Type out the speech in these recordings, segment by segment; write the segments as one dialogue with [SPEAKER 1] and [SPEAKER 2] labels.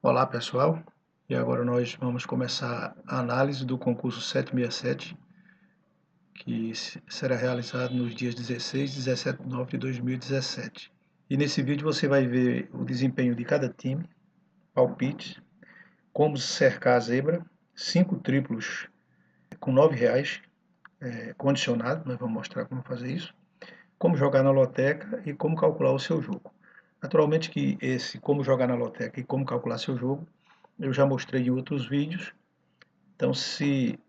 [SPEAKER 1] Olá pessoal, e agora nós vamos começar a análise do concurso 767, que será realizado nos dias 16 e 17 de novembro de 2017. E nesse vídeo você vai ver o desempenho de cada time, palpites, como cercar a zebra, 5 triplos com R$ 9, condicionado, nós vamos mostrar como fazer isso, como jogar na loteca e como calcular o seu jogo. Naturalmente que esse como jogar na loteca e como calcular seu jogo, eu já mostrei em outros vídeos. Então, se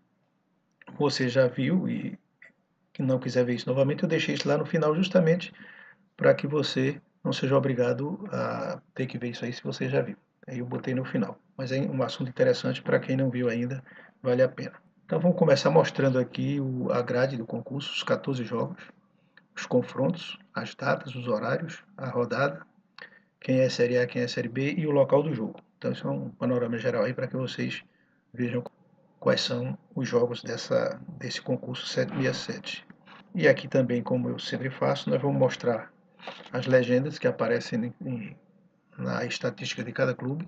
[SPEAKER 1] você já viu e que não quiser ver isso novamente, eu deixei isso lá no final justamente para que você não seja obrigado a ter que ver isso aí se você já viu. Aí eu botei no final. Mas é um assunto interessante para quem não viu ainda, vale a pena. Então vamos começar mostrando aqui a grade do concurso, os 14 jogos, os confrontos, as datas, os horários, a rodada, quem é Série A, quem é Série B e o local do jogo. Então isso é um panorama geral aí para que vocês vejam quais são os jogos desse concurso 767. E aqui também, como eu sempre faço, nós vamos mostrar as legendas que aparecem na estatística de cada clube.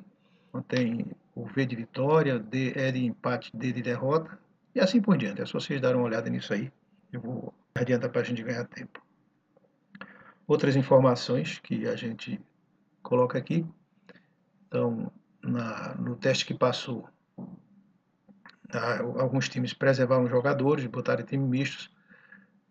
[SPEAKER 1] Então, tem o V de vitória, D é de empate, D de derrota, e assim por diante. É só vocês darem uma olhada nisso aí. Eu vou adiantar para a gente ganhar tempo. Outras informações que a gente coloca aqui. Então, no teste que passou, alguns times preservaram jogadores, botaram time mistos,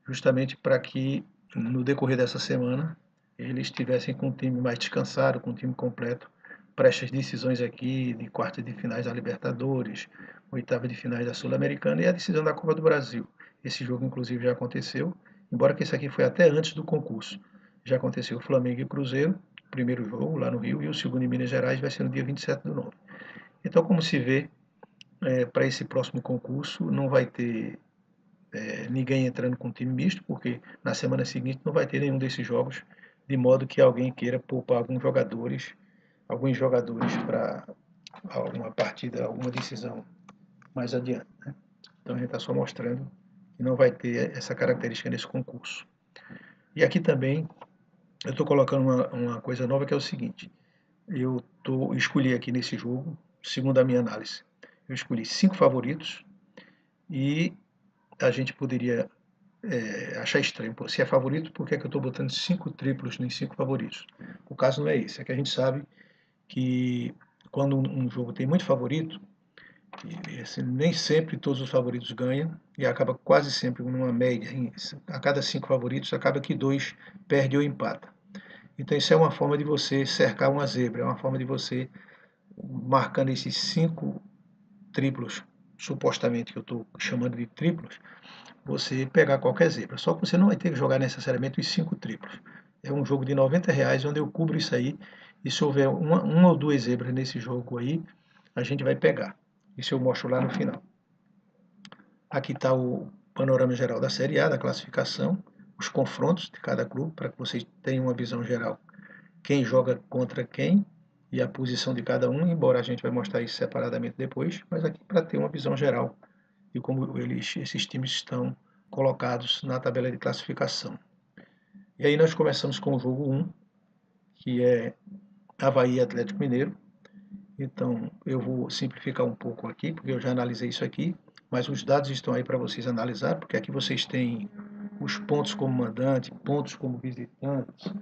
[SPEAKER 1] justamente para que no decorrer dessa semana eles estivessem com o time mais descansado, com o time completo, para estas decisões aqui de quarta de finais da Libertadores, oitava de finais da Sul-Americana e a decisão da Copa do Brasil. Esse jogo, inclusive, já aconteceu, embora que esse aqui foi até antes do concurso. Já aconteceu o Flamengo e Cruzeiro, o primeiro jogo lá no Rio, e o segundo em Minas Gerais vai ser no dia 27 do 9. Então, como se vê, para esse próximo concurso não vai ter ninguém entrando com time misto, porque na semana seguinte não vai ter nenhum desses jogos, de modo que alguém queira poupar alguns jogadores para alguma partida, alguma decisão mais adiante. Né? Então a gente está só mostrando que não vai ter essa característica nesse concurso. E aqui também eu estou colocando uma coisa nova que é o seguinte: escolhi aqui nesse jogo, segundo a minha análise, eu escolhi 5 favoritos e a gente poderia achar estranho. Pô, se é favorito, por que, é que eu estou botando 5 triplos nos 5 favoritos? O caso não é esse, é que a gente sabe que quando um jogo tem muito favorito, assim, nem sempre todos os favoritos ganham, e acaba quase sempre numa média, a cada 5 favoritos, acaba que 2 perde ou empata. Então isso é uma forma de você cercar uma zebra, é uma forma de você, marcando esses 5 triplos, supostamente que eu estou chamando de triplos, você pegar qualquer zebra. Só que você não vai ter que jogar necessariamente os 5 triplos. É um jogo de R$ 90 onde eu cubro isso aí. E se houver uma ou duas zebras nesse jogo aí, a gente vai pegar. Isso eu mostro lá no final. Aqui está o panorama geral da Série A, da classificação, os confrontos de cada clube, para que vocês tenham uma visão geral. Quem joga contra quem e a posição de cada um, embora a gente vai mostrar isso separadamente depois, mas aqui para ter uma visão geral de como esses times estão colocados na tabela de classificação. E aí nós começamos com o jogo 1, que é Avaí e Atlético Mineiro. Então eu vou simplificar um pouco aqui, porque eu já analisei isso aqui, mas os dados estão aí para vocês analisar, porque aqui vocês têm os pontos como mandante, pontos como visitantes,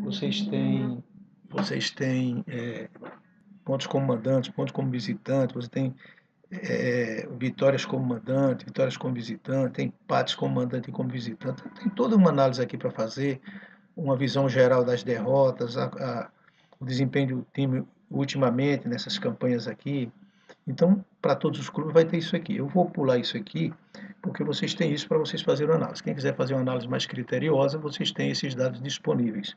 [SPEAKER 1] vocês têm pontos como mandante, pontos como visitante, você tem vitórias como mandante, vitórias como visitante, empates como mandante e como visitante. Tem toda uma análise aqui para fazer, uma visão geral das derrotas, o desempenho do time ultimamente nessas campanhas aqui. Então, para todos os clubes vai ter isso aqui. Eu vou pular isso aqui, porque vocês têm isso para vocês fazerem uma análise. Quem quiser fazer uma análise mais criteriosa, vocês têm esses dados disponíveis.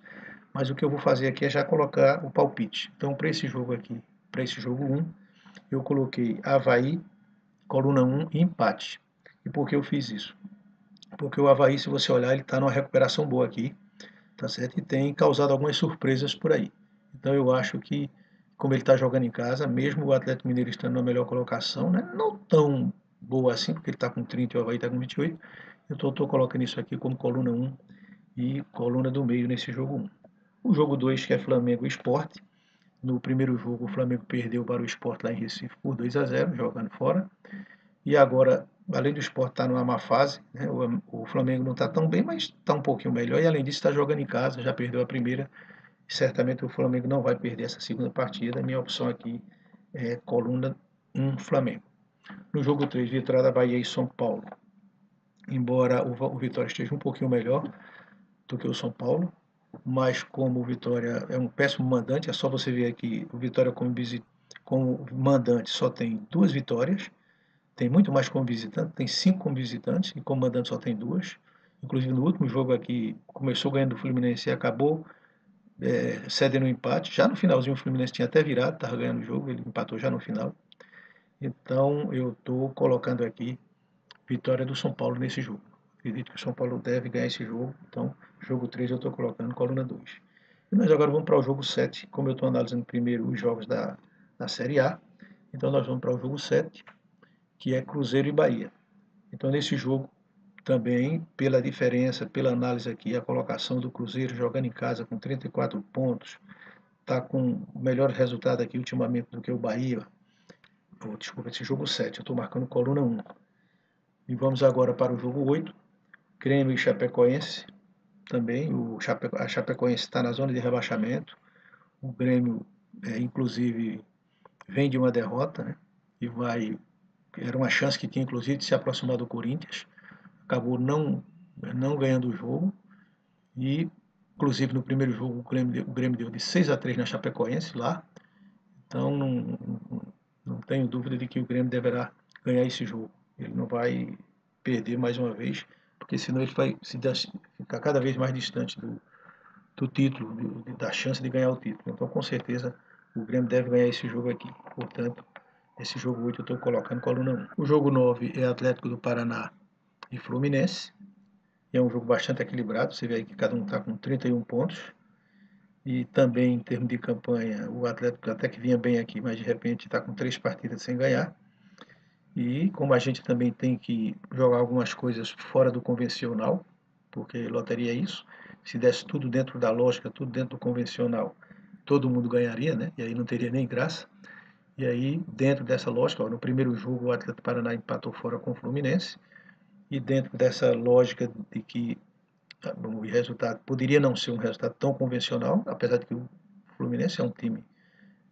[SPEAKER 1] Mas o que eu vou fazer aqui é já colocar o palpite. Então, para esse jogo aqui, para esse jogo 1, eu coloquei Avaí, coluna 1 e empate. E por que eu fiz isso? Porque o Avaí, se você olhar, ele está numa recuperação boa aqui, tá certo? E tem causado algumas surpresas por aí. Então eu acho que, como ele está jogando em casa, mesmo o Atlético Mineiro estando na melhor colocação, né, não tão boa assim, porque ele está com 30 e o Avaí está com 28, eu estou colocando isso aqui como coluna 1 e coluna do meio nesse jogo 1. O jogo 2, que é Flamengo e Sport, No primeiro jogo, o Flamengo perdeu para o Sport lá em Recife por 2-0, jogando fora. E agora, além do Sport estar numa má fase, né, o Flamengo não está tão bem, mas está um pouquinho melhor. E além disso, está jogando em casa, já perdeu a primeira. E certamente o Flamengo não vai perder essa segunda partida. Minha opção aqui é coluna 1 Flamengo. No jogo 3, Vitória da Bahia e São Paulo. Embora o Vitória esteja um pouquinho melhor do que o São Paulo, mas como o Vitória é um péssimo mandante, é só você ver aqui, o Vitória como mandante só tem 2 vitórias, tem muito mais como visitante, tem 5 como visitante, e como mandante só tem 2. Inclusive no último jogo aqui, começou ganhando o Fluminense e acabou cedendo um empate. Já no finalzinho o Fluminense tinha até virado, estava ganhando o jogo, ele empatou já no final. Então eu estou colocando aqui vitória do São Paulo nesse jogo. Acredito que o São Paulo deve ganhar esse jogo. Então, jogo 3 eu estou colocando coluna 2. E nós agora vamos para o jogo 7. Como eu estou analisando primeiro os jogos da Série A, então nós vamos para o jogo 7, que é Cruzeiro e Bahia. Então, nesse jogo, também, pela diferença, pela análise aqui, a colocação do Cruzeiro jogando em casa com 34 pontos, está com o melhor resultado aqui ultimamente do que o Bahia. Desculpa, esse jogo 7, eu estou marcando coluna 1. E vamos agora para o jogo 8, Grêmio e Chapecoense. Também a Chapecoense está na zona de rebaixamento. O Grêmio, inclusive, vem de uma derrota, né? E era uma chance que tinha, inclusive, de se aproximar do Corinthians. Acabou não ganhando o jogo. E, inclusive, no primeiro jogo, o Grêmio deu de 6-3 na Chapecoense lá. Então, não tenho dúvida de que o Grêmio deverá ganhar esse jogo. Ele não vai perder mais uma vez, porque senão ele vai ficar cada vez mais distante do título, da chance de ganhar o título. Então, com certeza, o Grêmio deve ganhar esse jogo aqui. Portanto, esse jogo 8 eu estou colocando coluna 1. O jogo 9 é Atlético do Paraná e Fluminense. E é um jogo bastante equilibrado. Você vê aí que cada um está com 31 pontos. E também, em termos de campanha, o Atlético até que vinha bem aqui, mas de repente está com 3 partidas sem ganhar. E como a gente também tem que jogar algumas coisas fora do convencional, porque loteria é isso, se desse tudo dentro da lógica, tudo dentro do convencional, todo mundo ganharia, né? E aí não teria nem graça. E aí, dentro dessa lógica, ó, no primeiro jogo o Atlético Paraná empatou fora com o Fluminense, e dentro dessa lógica de que o resultado poderia não ser um resultado tão convencional, apesar de que o Fluminense é um time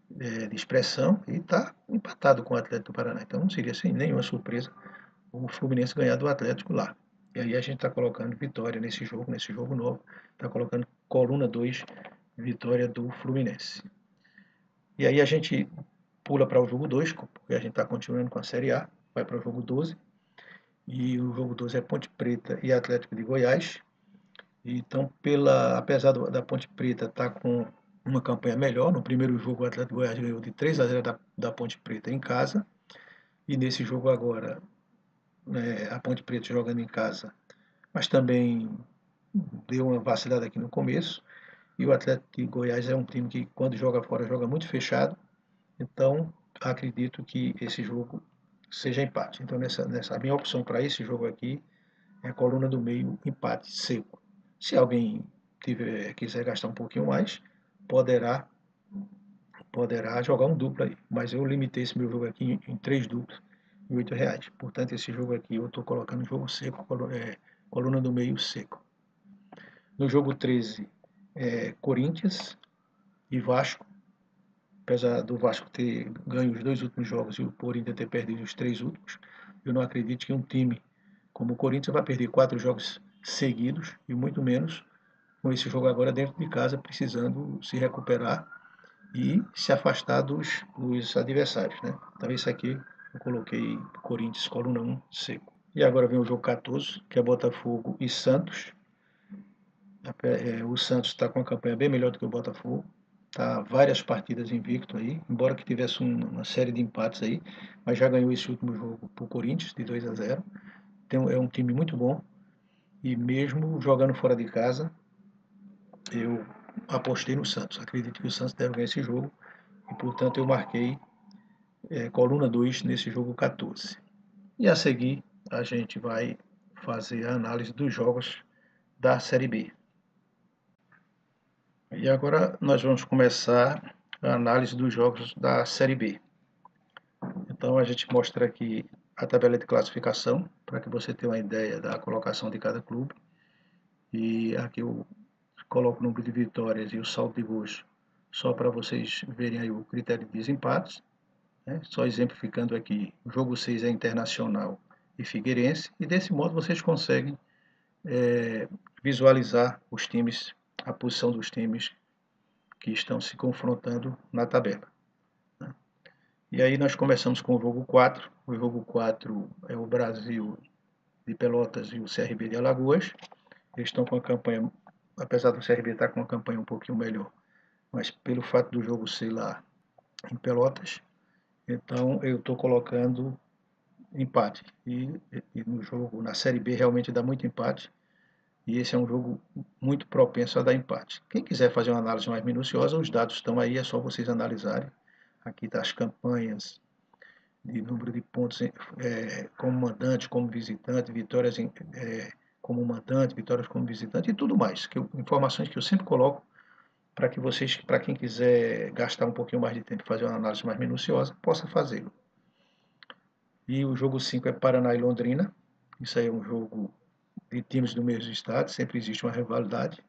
[SPEAKER 1] de expressão e está empatado com o Atlético do Paraná. Então não seria sem nenhuma surpresa o Fluminense ganhar do Atlético lá. E aí a gente está colocando vitória nesse jogo novo, está colocando coluna 2, vitória do Fluminense. E aí a gente pula para o jogo 2, porque a gente está continuando com a Série A, vai para o jogo 12, e o jogo 12 é Ponte Preta e Atlético de Goiás. Então, apesar da Ponte Preta estar com uma campanha melhor, no primeiro jogo o Atlético de Goiás ganhou de 3-0 da Ponte Preta em casa, e nesse jogo agora a Ponte Preta jogando em casa, mas também deu uma vacilada aqui no começo. E o Atlético de Goiás é um time que, quando joga fora, joga muito fechado. Então, acredito que esse jogo seja empate. Então, a minha opção para esse jogo aqui é a coluna do meio, empate seco. Se alguém quiser gastar um pouquinho mais, poderá, poderá jogar um duplo aí. Mas eu limitei esse meu jogo aqui em 3 duplos de R$ 8. Portanto, esse jogo aqui eu estou colocando jogo seco, coluna do meio seco. No jogo 13, Corinthians e Vasco. Apesar do Vasco ter ganho os 2 últimos jogos e o Corinthians ter perdido os 3 últimos, eu não acredito que um time como o Corinthians vai perder 4 jogos seguidos, e muito menos com esse jogo agora dentro de casa, precisando se recuperar e se afastar dos adversários. Né? Então esse aqui eu coloquei Corinthians, coluna 1, seco. E agora vem o jogo 14, que é Botafogo e Santos. O Santos está com uma campanha bem melhor do que o Botafogo. Tá várias partidas invicto aí, embora que tivesse uma série de empates aí, mas já ganhou esse último jogo para o Corinthians de 2-0. É um time muito bom, e mesmo jogando fora de casa, eu apostei no Santos. Acredito que o Santos deve ganhar esse jogo, e portanto eu marquei coluna 2 nesse jogo 14. E a seguir a gente vai fazer a análise dos jogos da Série B. E agora nós vamos começar a análise dos jogos da Série B. Então a gente mostra aqui a tabela de classificação, para que você tenha uma ideia da colocação de cada clube. E aqui eu coloco o número de vitórias e o saldo de gols, só para vocês verem aí o critério de desempates. Né? Só exemplificando aqui, o jogo 6 é Internacional e Figueirense, e desse modo vocês conseguem visualizar os times, a posição dos times que estão se confrontando na tabela. Né? E aí nós começamos com o jogo 4. O jogo 4 é o Brasil de Pelotas e o CRB de Alagoas. Eles estão com a campanha, apesar do CRB estar com uma campanha um pouquinho melhor, mas pelo fato do jogo ser lá em Pelotas, então eu estou colocando empate. E no jogo, na Série B, realmente dá muito empate. E esse é um jogo muito propenso a dar empate. Quem quiser fazer uma análise mais minuciosa, os dados estão aí, é só vocês analisarem. Aqui está as campanhas de número de pontos como mandante, como visitante, vitórias como mandante, vitórias como visitante e tudo mais. Informações que eu sempre coloco para que vocês, para quem quiser gastar um pouquinho mais de tempo e fazer uma análise mais minuciosa, possa fazê-lo. E o jogo 5 é Paraná e Londrina. Isso aí é um jogo de times do mesmo estado, sempre existe uma rivalidade.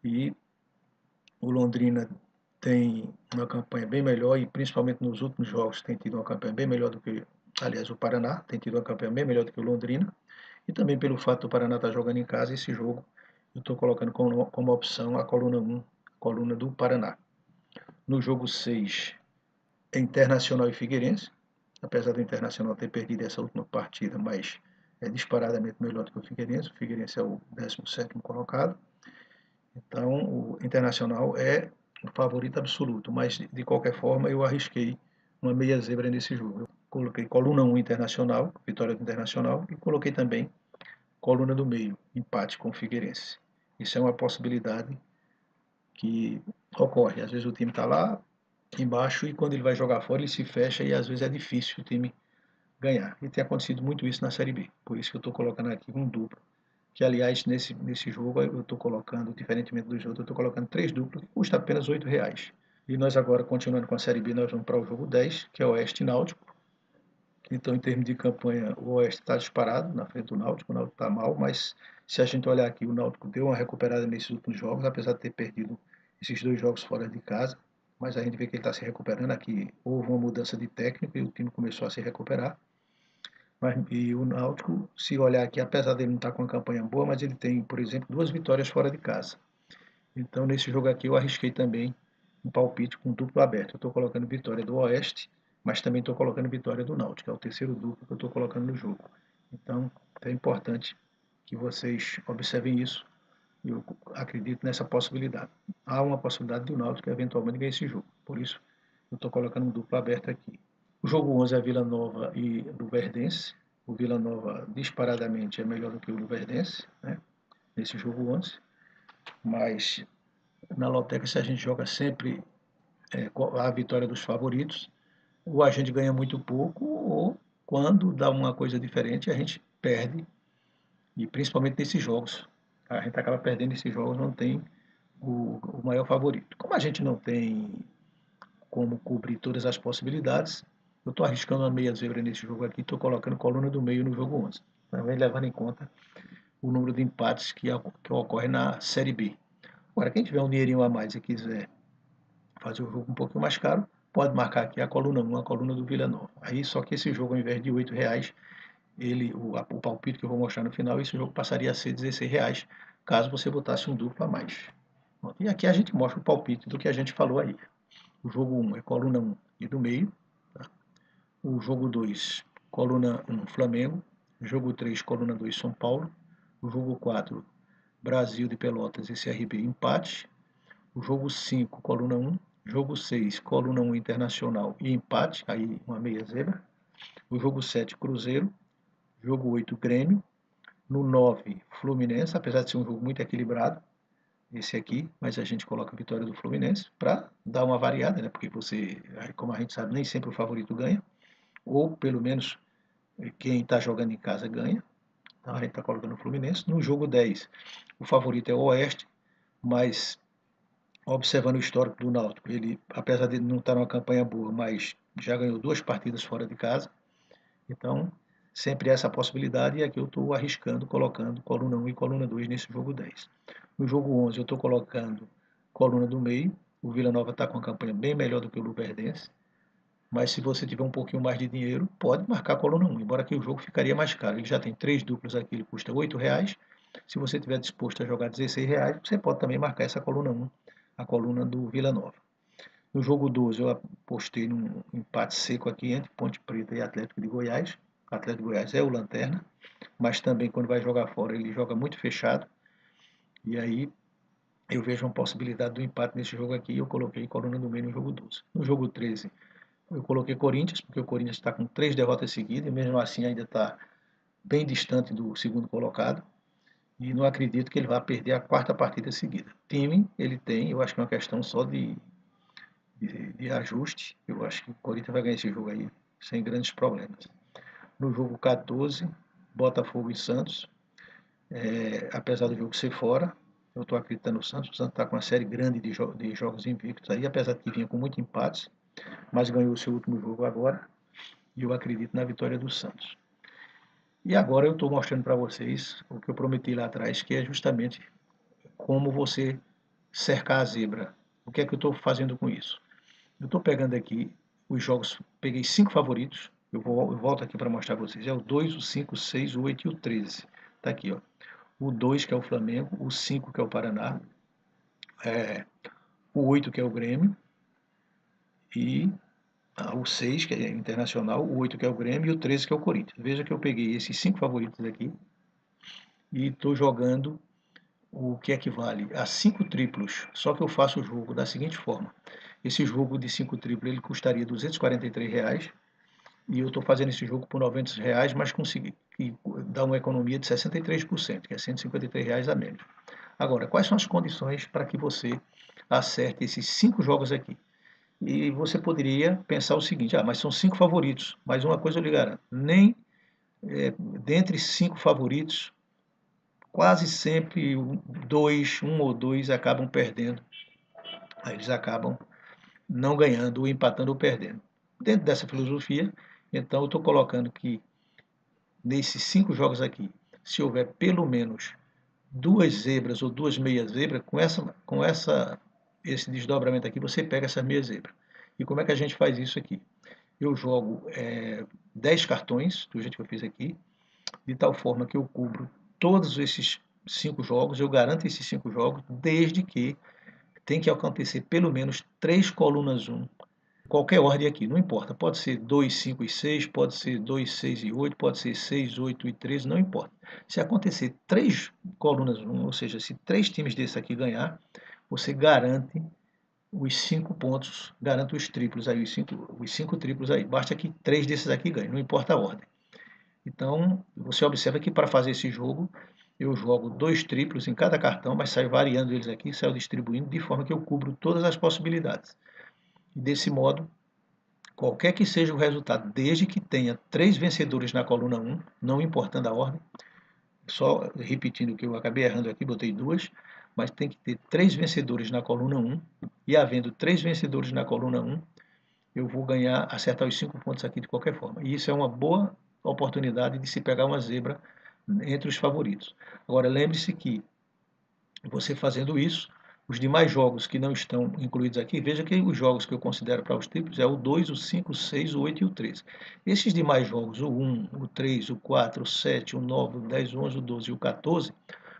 [SPEAKER 1] E o Londrina tem uma campanha bem melhor e principalmente nos últimos jogos tem tido uma campanha bem melhor do que, aliás, o Paraná tem tido uma campanha bem melhor do que o Londrina. E também pelo fato do Paraná estar jogando em casa, esse jogo eu estou colocando como opção a coluna 1, coluna do Paraná. No jogo 6 é Internacional e Figueirense, apesar do Internacional ter perdido essa última partida, mas é disparadamente melhor do que o Figueirense é o 17º colocado. Então o Internacional é o favorito absoluto, mas de qualquer forma eu arrisquei uma meia zebra nesse jogo. Eu coloquei coluna 1 Internacional, vitória do Internacional, e coloquei também coluna do meio, empate com o Figueirense. Isso é uma possibilidade que ocorre. Às vezes o time está lá embaixo e quando ele vai jogar fora ele se fecha e às vezes é difícil o time ganhar. E tem acontecido muito isso na Série B. Por isso que eu estou colocando aqui um duplo. Que aliás nesse jogo eu estou colocando, diferentemente dos outros, eu estou colocando 3 duplos que custa apenas R$8. E nós agora, continuando com a Série B, nós vamos para o jogo 10, que é o Oeste Náutico. Então, em termos de campanha, o Oeste está disparado na frente do Náutico. O Náutico está mal, mas se a gente olhar aqui, o Náutico deu uma recuperada nesses últimos jogos, apesar de ter perdido esses 2 jogos fora de casa. Mas a gente vê que ele está se recuperando aqui. Houve uma mudança de técnico e o time começou a se recuperar. E o Náutico, se olhar aqui, apesar dele não estar com uma campanha boa, mas ele tem, por exemplo, 2 vitórias fora de casa. Então, nesse jogo aqui, eu arrisquei também um palpite com duplo aberto. Eu estou colocando vitória do Oeste, mas também estou colocando vitória do Náutico, é o terceiro duplo que eu estou colocando no jogo. Então, é importante que vocês observem isso. Eu acredito nessa possibilidade. Há uma possibilidade do Náutico eventualmente ganhar esse jogo. Por isso, eu estou colocando um duplo aberto aqui. O jogo 11 é Vila Nova e do Verdense. O Vila Nova disparadamente é melhor do que o do Verdense, né? Nesse jogo 11. Mas na loteca, se a gente joga sempre a vitória dos favoritos, ou a gente ganha muito pouco, ou quando dá uma coisa diferente, a gente perde. E principalmente nesses jogos. A gente acaba perdendo esses jogos, não tem o maior favorito. Como a gente não tem como cobrir todas as possibilidades, eu estou arriscando uma meia zebra nesse jogo aqui, estou colocando coluna do meio no jogo 11. Também levando em conta o número de empates que ocorre na Série B. Agora, quem tiver um dinheirinho a mais e quiser fazer o jogo um pouquinho mais caro, pode marcar aqui a coluna 1, a coluna do Vila Nova. Aí, só que esse jogo, ao invés de R$8, o palpite que eu vou mostrar no final, esse jogo passaria a ser R$16, caso você botasse um duplo a mais. E aqui a gente mostra o palpite do que a gente falou aí. O jogo 1 é coluna 1 e do meio. Tá? O jogo 2, coluna 1, Flamengo. O jogo 3, coluna 2, São Paulo. O jogo 4, Brasil de Pelotas e CRB, empate. O jogo 5, coluna 1. Jogo 6, coluna 1, Internacional e empate, aí uma meia zebra. O jogo 7, Cruzeiro. Jogo 8, Grêmio. No 9, Fluminense, apesar de ser um jogo muito equilibrado, esse aqui, mas a gente coloca a vitória do Fluminense para dar uma variada, né? Porque você, como a gente sabe, nem sempre o favorito ganha, ou pelo menos quem está jogando em casa ganha. Então a gente está colocando o Fluminense. No jogo 10, o favorito é o Oeste, mas Observando o histórico do Náutico, ele, apesar de não estar numa campanha boa, mas já ganhou 2 partidas fora de casa. Então, sempre essa possibilidade, e aqui eu estou arriscando, colocando coluna 1 e coluna 2 nesse jogo 10. No jogo 11 eu estou colocando coluna do meio. O Vila Nova está com uma campanha bem melhor do que o Luverdense, mas se você tiver um pouquinho mais de dinheiro, pode marcar a coluna 1, embora que o jogo ficaria mais caro. Ele já tem 3 duplos aqui, ele custa R$ 8. Se você estiver disposto a jogar R$ 16, você pode também marcar essa coluna 1, a coluna do Vila Nova. No jogo 12 eu apostei num empate seco aqui entre Ponte Preta e Atlético de Goiás. O Atlético de Goiás é o lanterna, mas também quando vai jogar fora ele joga muito fechado. E aí eu vejo uma possibilidade do empate nesse jogo aqui. Eu coloquei coluna do meio no jogo 12. No jogo 13 eu coloquei Corinthians, porque o Corinthians está com 3 derrotas seguidas e mesmo assim ainda está bem distante do segundo colocado. E não acredito que ele vá perder a 4ª partida seguida. Time ele tem, eu acho que é uma questão só de ajuste. Eu acho que o Corinthians vai ganhar esse jogo aí sem grandes problemas. No jogo 14, Botafogo e Santos, apesar do jogo ser fora, eu estou acreditando no Santos. O Santos está com uma série grande de jogos invictos aí, apesar de que vinha com muitos empates, mas ganhou o seu último jogo agora. E eu acredito na vitória do Santos. E agora eu estou mostrando para vocês o que eu prometi lá atrás, que é justamente como você cercar a zebra. O que é que eu estou fazendo com isso? Eu estou pegando aqui os jogos, peguei 5 favoritos, eu volto aqui para mostrar para vocês, é o 2, o 5, o 6, o 8 e o 13. Está aqui, ó. O 2 que é o Flamengo, o 5 que é o Paraná, o 8 que é o Grêmio, e o 6 que é Internacional, o 8 que é o Grêmio e o 13 que é o Corinthians. Veja que eu peguei esses 5 favoritos aqui e estou jogando o que equivale a 5 triplos, só que eu faço o jogo da seguinte forma. Esse jogo de 5 triplos ele custaria R$ 243, e eu estou fazendo esse jogo por R$ 900, mas consegui dar uma economia de 63%, que é R$ 153 a menos. Agora, quais são as condições para que você acerte esses 5 jogos aqui? E você poderia pensar o seguinte, mas são 5 favoritos, mas uma coisa eu lhe garanto, nem dentre 5 favoritos, quase sempre um ou dois acabam perdendo, aí eles acabam não ganhando, ou empatando ou perdendo. Dentro dessa filosofia, então eu estou colocando que nesses 5 jogos aqui, se houver pelo menos 2 zebras ou 2 meias zebras, esse desdobramento aqui, você pega essa meia zebra. E como é que a gente faz isso aqui? Eu jogo 10 cartões, do jeito que eu fiz aqui, de tal forma que eu cubro todos esses 5 jogos, eu garanto esses 5 jogos, desde que tem que acontecer pelo menos 3 colunas 1, qualquer ordem aqui, não importa, pode ser 2, 5 e 6, pode ser 2, 6 e 8, pode ser 6, 8 e 13, não importa. Se acontecer 3 colunas 1, ou seja, se 3 times desse aqui ganhar, você garante os 5 pontos, garante os triplos aí, os cinco triplos aí. Basta que 3 desses aqui ganhem, não importa a ordem. Então, você observa que para fazer esse jogo, eu jogo 2 triplos em cada cartão, mas saio variando eles aqui, saio distribuindo, de forma que eu cubro todas as possibilidades. E desse modo, qualquer que seja o resultado, desde que tenha 3 vencedores na coluna 1, não importando a ordem, só repetindo o que eu acabei errando aqui, botei 2, mas tem que ter 3 vencedores na coluna 1, e havendo 3 vencedores na coluna 1, eu vou ganhar, acertar os 5 pontos aqui de qualquer forma. E isso é uma boa oportunidade de se pegar uma zebra entre os favoritos. Agora, lembre-se que você fazendo isso, os demais jogos que não estão incluídos aqui, veja que os jogos que eu considero para os triplos é o 2, o 5, o 6, o 8 e o 13. Esses demais jogos, o 1, o 3, o 4, o 7, o 9, o 10, o 11, o 12 e o 14,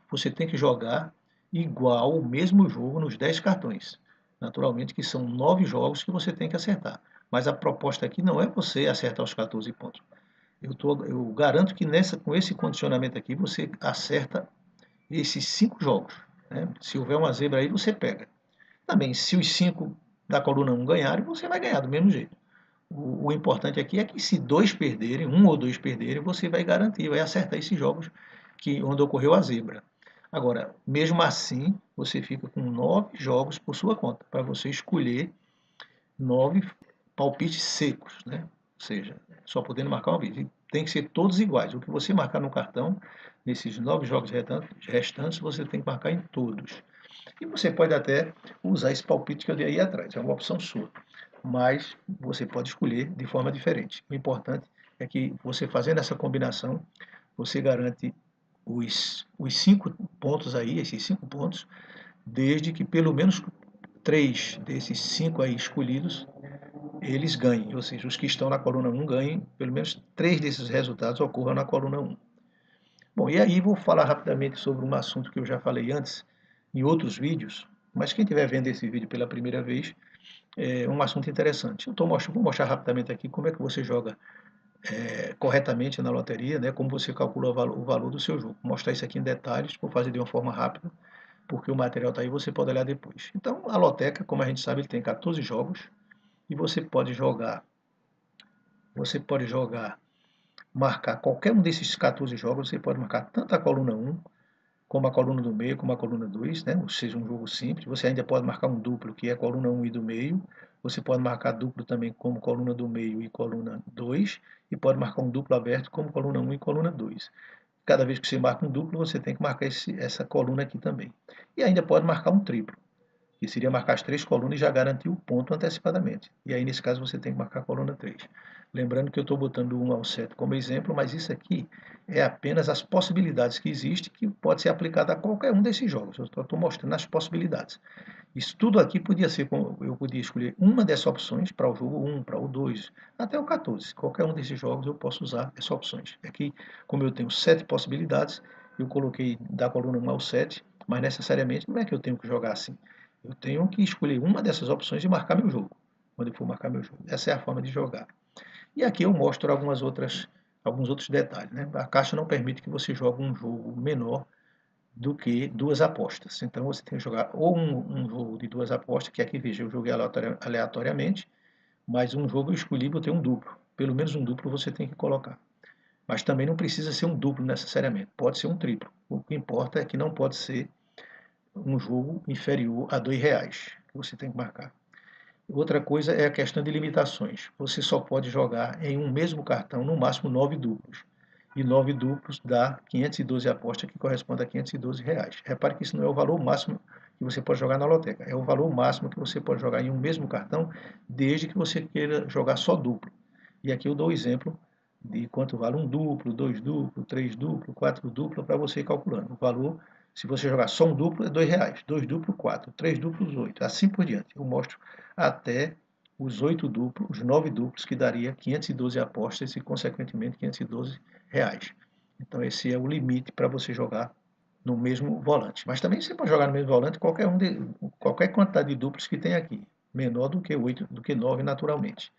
[SPEAKER 1] você tem que jogar igual o mesmo jogo nos 10 cartões. Naturalmente que são 9 jogos que você tem que acertar. Mas a proposta aqui não é você acertar os 14 pontos. Eu garanto que com esse condicionamento aqui você acerta esses 5 jogos. Né? Se houver uma zebra aí, você pega. Também, se os 5 da coluna 1 ganharem, você vai ganhar do mesmo jeito. O importante aqui é que se 2 perderem, 1 ou 2 perderem, você vai garantir, vai acertar esses jogos onde ocorreu a zebra. Agora, mesmo assim, você fica com 9 jogos por sua conta, para você escolher 9 palpites secos, né? Ou seja, só podendo marcar uma vez. E tem que ser todos iguais. O que você marcar no cartão, nesses 9 jogos restantes, você tem que marcar em todos. E você pode até usar esse palpite que eu dei aí atrás, é uma opção sua. Mas você pode escolher de forma diferente. O importante é que você fazendo essa combinação, você garante os 5 pontos aí, esses 5 pontos, desde que pelo menos 3 desses 5 aí escolhidos, eles ganhem, ou seja, os que estão na coluna 1 ganhem, pelo menos 3 desses resultados ocorram na coluna 1. Bom, e aí vou falar rapidamente sobre um assunto que eu já falei antes, em outros vídeos, mas quem estiver vendo esse vídeo pela primeira vez, é um assunto interessante. Vou mostrar rapidamente aqui como é que você joga corretamente na loteria, né, como você calcula o valor do seu jogo. Vou mostrar isso aqui em detalhes, vou fazer de uma forma rápida, porque o material está aí, você pode olhar depois. Então, a loteca, como a gente sabe, ele tem 14 jogos, e você pode jogar, marcar qualquer um desses 14 jogos, você pode marcar tanto a coluna 1, como a coluna do meio, como a coluna 2, né? Ou seja, um jogo simples. Você ainda pode marcar um duplo, que é a coluna 1 e do meio. Você pode marcar duplo também como coluna do meio e coluna 2. E pode marcar um duplo aberto como coluna 1 e coluna 2. Cada vez que você marca um duplo, você tem que marcar essa coluna aqui também. E ainda pode marcar um triplo, que seria marcar as 3 colunas e já garantir o ponto antecipadamente. E aí, nesse caso, você tem que marcar a coluna 3. Lembrando que eu estou botando o 1 ao 7 como exemplo, mas isso aqui é apenas as possibilidades que existem, que pode ser aplicada a qualquer um desses jogos. Eu estou mostrando as possibilidades. Isso tudo aqui podia ser, eu podia escolher uma dessas opções para o jogo 1, para o 2, até o 14. Qualquer um desses jogos eu posso usar essas opções. Aqui, como eu tenho 7 possibilidades, eu coloquei da coluna 1 ao 7, mas necessariamente não é que eu tenho que jogar assim. Eu tenho que escolher uma dessas opções e marcar meu jogo, quando eu for marcar meu jogo. Essa é a forma de jogar. E aqui eu mostro alguns outros detalhes, né? A caixa não permite que você jogue um jogo menor do que 2 apostas. Então você tem que jogar ou um jogo de 2 apostas, que aqui veja, eu joguei aleatoriamente, mas um jogo eu escolhi e botei um duplo. Pelo menos um duplo você tem que colocar. Mas também não precisa ser um duplo necessariamente, pode ser um triplo. O que importa é que não pode ser um jogo inferior a R$ 2 que você tem que marcar. Outra coisa é a questão de limitações. Você só pode jogar em um mesmo cartão, no máximo 9 duplos. E 9 duplos dá 512 apostas, que corresponde a R$ 512. Repare que isso não é o valor máximo que você pode jogar na loteca. É o valor máximo que você pode jogar em um mesmo cartão, desde que você queira jogar só duplo. E aqui eu dou o exemplo de quanto vale um duplo, 2 duplo, 3 duplo, 4 duplo, para você ir calculando. O valor, se você jogar só um duplo, é R$ 2. 2 duplo, 4. 3 duplos, 8. Assim por diante. Eu mostro até os 8 duplos, os 9 duplos, que daria 512 apostas e, consequentemente, R$ 512. Então, esse é o limite para você jogar no mesmo volante. Mas também você pode jogar no mesmo volante qualquer quantidade de duplos que tem aqui, menor do que 8, do que 9 naturalmente.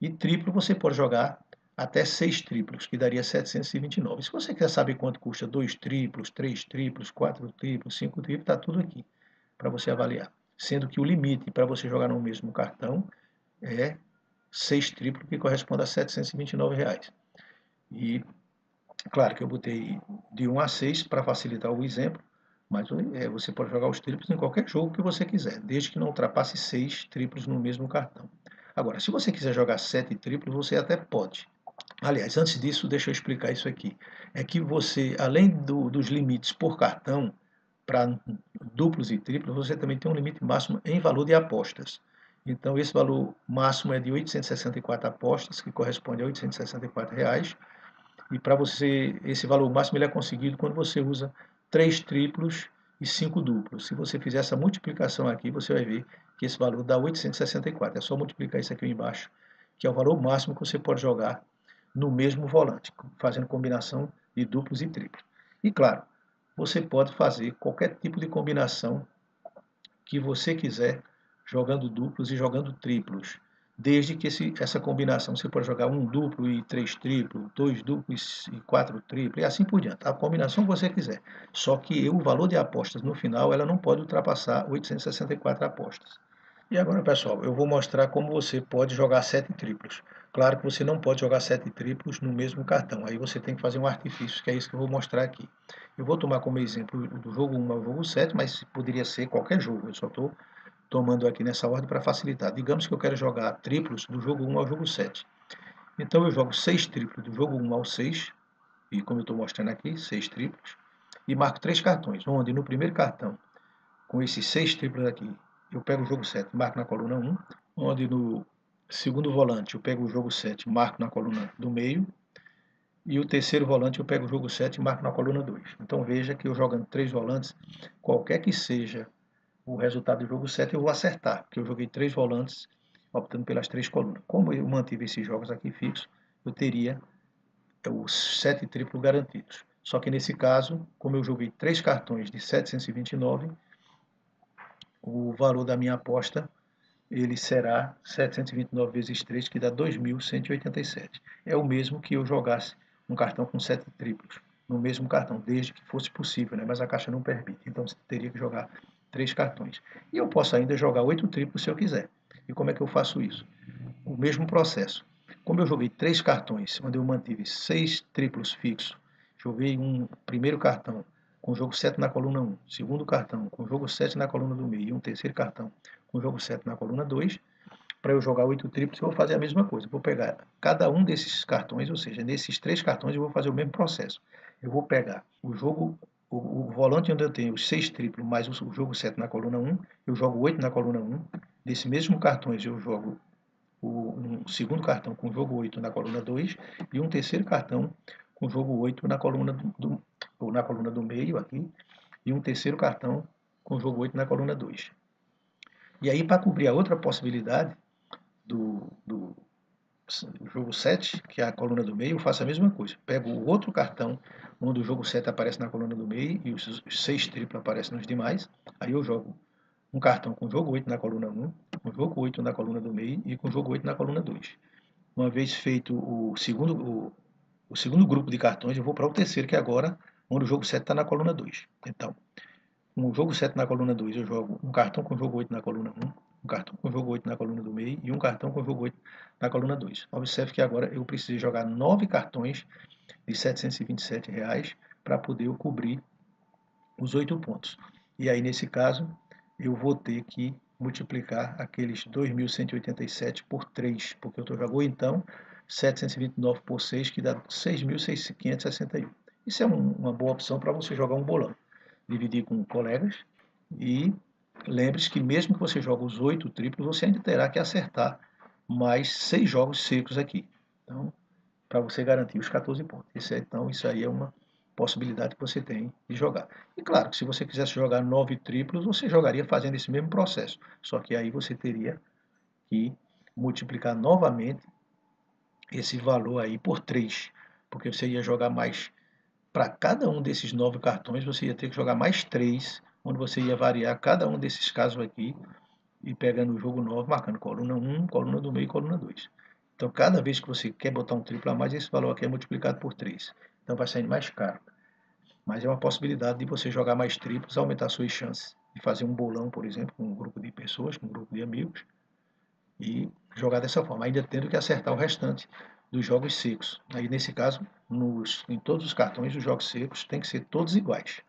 [SPEAKER 1] E triplo você pode jogar até 6 triplos, que daria 729. Se você quer saber quanto custa 2 triplos, 3 triplos, 4 triplos, 5 triplos, está tudo aqui para você avaliar. Sendo que o limite para você jogar no mesmo cartão é 6 triplos, que corresponde a R$ 729. E claro que eu botei de 1 a 6 para facilitar o exemplo, mas você pode jogar os triplos em qualquer jogo que você quiser, desde que não ultrapasse 6 triplos no mesmo cartão. Agora, se você quiser jogar 7 triplos, você até pode. Aliás, antes disso, deixa eu explicar isso aqui. É que você, além dos limites por cartão, para duplos e triplos, você também tem um limite máximo em valor de apostas. Então, esse valor máximo é de 864 apostas, que corresponde a R$ 864. E para você, esse valor máximo ele é conseguido quando você usa 3 triplos e 5 duplos. Se você fizer essa multiplicação aqui, você vai ver que esse valor dá 864. É só multiplicar isso aqui embaixo, que é o valor máximo que você pode jogar no mesmo volante, fazendo combinação de duplos e triplos. E claro, você pode fazer qualquer tipo de combinação que você quiser, jogando duplos e jogando triplos. Desde que essa combinação você pode jogar um duplo e 3 triplos, 2 duplos e 4 triplos, e assim por diante. A combinação que você quiser. Só que o valor de apostas no final ela não pode ultrapassar 864 apostas. E agora, pessoal, eu vou mostrar como você pode jogar 7 triplos. Claro que você não pode jogar 7 triplos no mesmo cartão. Aí você tem que fazer um artifício, que é isso que eu vou mostrar aqui. Eu vou tomar como exemplo do jogo 1 ao jogo 7, mas poderia ser qualquer jogo. Eu só estou tomando aqui nessa ordem para facilitar. Digamos que eu quero jogar triplos do jogo 1 ao jogo 7. Então eu jogo 6 triplos do jogo 1 ao 6, e como eu estou mostrando aqui, 6 triplos, e marco 3 cartões, onde no primeiro cartão com esses 6 triplos aqui, eu pego o jogo 7, marco na coluna 1, onde no segundo volante eu pego o jogo 7, marco na coluna do meio, e o terceiro volante eu pego o jogo 7 e marco na coluna 2. Então veja que eu jogando 3 volantes, qualquer que seja o resultado do jogo 7 eu vou acertar, porque eu joguei 3 volantes optando pelas 3 colunas. Como eu mantive esses jogos aqui fixos, eu teria os 7 triplos garantidos. Só que nesse caso, como eu joguei 3 cartões de 729, o valor da minha aposta ele será 729 vezes 3, que dá 2.187. É o mesmo que eu jogasse um cartão com 7 triplos no mesmo cartão, desde que fosse possível, né? Mas a caixa não permite. Então você teria que jogar 3 cartões. E eu posso ainda jogar 8 triplos se eu quiser. E como é que eu faço isso? O mesmo processo. Como eu joguei 3 cartões, onde eu mantive 6 triplos fixos, joguei um primeiro cartão com o jogo 7 na coluna 1, segundo cartão com o jogo 7 na coluna do meio e um terceiro cartão com o jogo 7 na coluna 2, para eu jogar 8 triplos, eu vou fazer a mesma coisa. Vou pegar cada um desses cartões, ou seja, nesses 3 cartões eu vou fazer o mesmo processo. Eu vou pegar o volante onde eu tenho os 6 triplos mais o jogo 7 na coluna 1, eu jogo 8 na coluna 1. Nesse mesmo cartões eu jogo um segundo cartão com jogo 8 na coluna 2 e um terceiro cartão com jogo 8 na coluna do meio aqui e um terceiro cartão com jogo 8 na coluna 2. E aí, para cobrir a outra possibilidade do jogo 7, que é a coluna do meio, eu faço a mesma coisa. Pego o outro cartão, onde o jogo 7 aparece na coluna do meio e os 6 triplos aparecem nos demais. Aí eu jogo um cartão com jogo 8 na coluna 1, com jogo 8 na coluna do meio e com jogo 8 na coluna 2. Uma vez feito o segundo grupo de cartões, eu vou para o terceiro, que é agora onde o jogo 7 está na coluna 2. Então, com o jogo 7 na coluna 2, eu jogo um cartão com jogo 8 na coluna 1, um cartão com jogo 8 na coluna do meio e um cartão com jogo 8 na coluna 2. Observe que agora eu preciso jogar 9 cartões de R$ 727 para poder eu cobrir os 8 pontos. E aí, nesse caso, eu vou ter que multiplicar aqueles 2.187 por 3, porque eu jogou então 729 por 6, que dá 6.561. Isso é uma boa opção para você jogar um bolão. Dividir com colegas e lembre-se que mesmo que você jogue os 8 triplos, você ainda terá que acertar mais 6 jogos secos aqui. Então, para você garantir os 14 pontos. Então, isso aí é uma possibilidade que você tem de jogar. E claro, que se você quisesse jogar 9 triplos, você jogaria fazendo esse mesmo processo. Só que aí você teria que multiplicar novamente esse valor aí por 3, porque você ia jogar mais para cada um desses 9 cartões, você ia ter que jogar mais 3, onde você ia variar cada um desses casos aqui e pegando o jogo 9, marcando coluna 1, coluna do meio e coluna 2. Então, cada vez que você quer botar um triplo a mais, esse valor aqui é multiplicado por 3. Então, vai sair mais caro. Mas é uma possibilidade de você jogar mais triplos, aumentar suas chances de fazer um bolão, por exemplo, com um grupo de pessoas, com um grupo de amigos, e jogar dessa forma, ainda tendo que acertar o restante dos jogos secos. Aí, nesse caso, em todos os cartões, os jogos secos têm que ser todos iguais.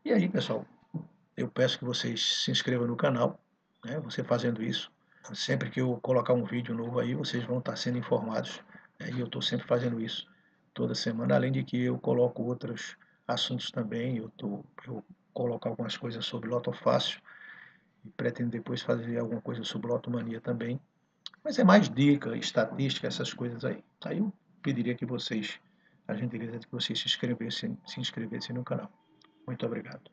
[SPEAKER 1] E aí, pessoal, eu peço que vocês se inscrevam no canal, né? Você fazendo isso, sempre que eu colocar um vídeo novo aí, vocês vão estar sendo informados, né? E eu estou sempre fazendo isso toda semana, além de que eu coloco outros assuntos também, eu coloco algumas coisas sobre Loto Fácil e pretendo depois fazer alguma coisa sobre Lotomania também, mas é mais dica, estatística, essas coisas aí. Aí eu pediria que vocês, a gentileza de que vocês se inscrevessem no canal. Muito obrigado.